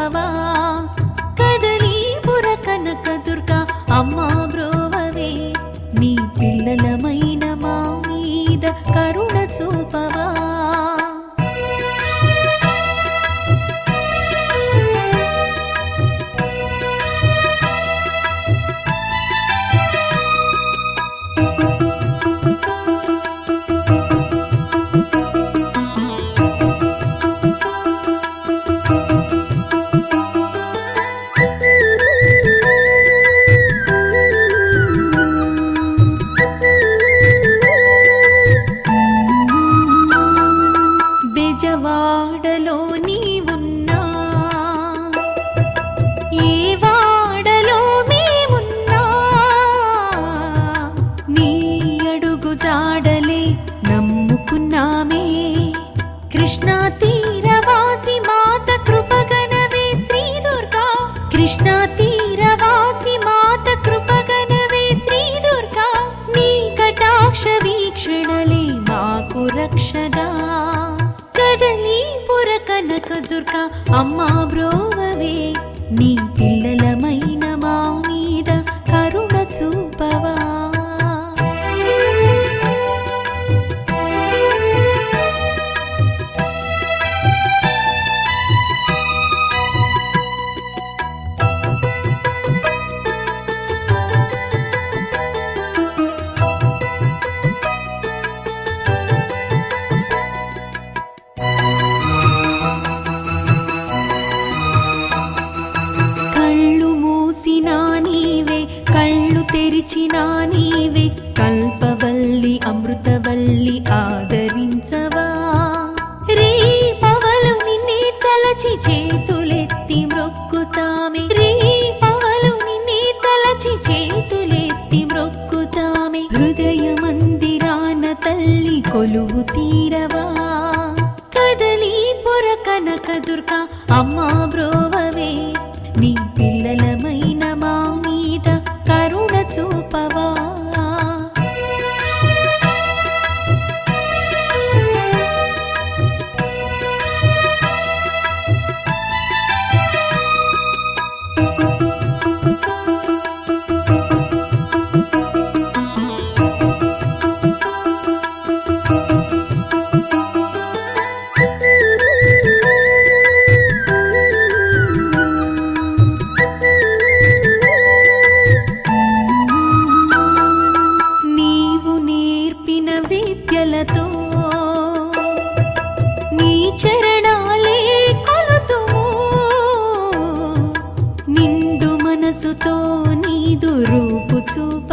చూపవా కదలీపుర కనకదుర్గా అమ్మా బ్రోవవే నీ పిల్లలమైన మా మీద కరుణ చూపవా బెజవాడలో నీవున్నా ఏ వాడలో మేమున్నా నీ అడుగు జాడలే నమ్ముకున్నామే కృష్ణా తీరవాసి మాత కృపగనవే శ్రీ దుర్గా కృష్ణా తీరవాసి మాత కృపగనవే శ్రీ దుర్గా నీ కటాక్ష వీక్షణలే మాకు రక్షగా కదలీపుర కనకదుర్గా అమ్మా బ్రోవవే నీ పిల్లలమైన మా మీద కరుణ చూపవా తెరిచినా నీవే కల్పవల్లి అమృతవల్లి ఆదరించవా రే పవలు నిన్నే తలచి చేతులెత్తి మ్రొక్కుతామే రే పవలు నిన్నే తలచి చేతులెత్తి మ్రొక్కుతామే హృదయ మందిరాన తల్లి కొలువు తీరవా కదలీపుర కనకదుర్గా అమ్మా బ్రోవవే నీ పిల్లలమైన మా మీద కరుణ చూపవా విద్యలతో నీ చరణాలే కొలుతుము నిండు మనసుతో నీదు రూపు చూప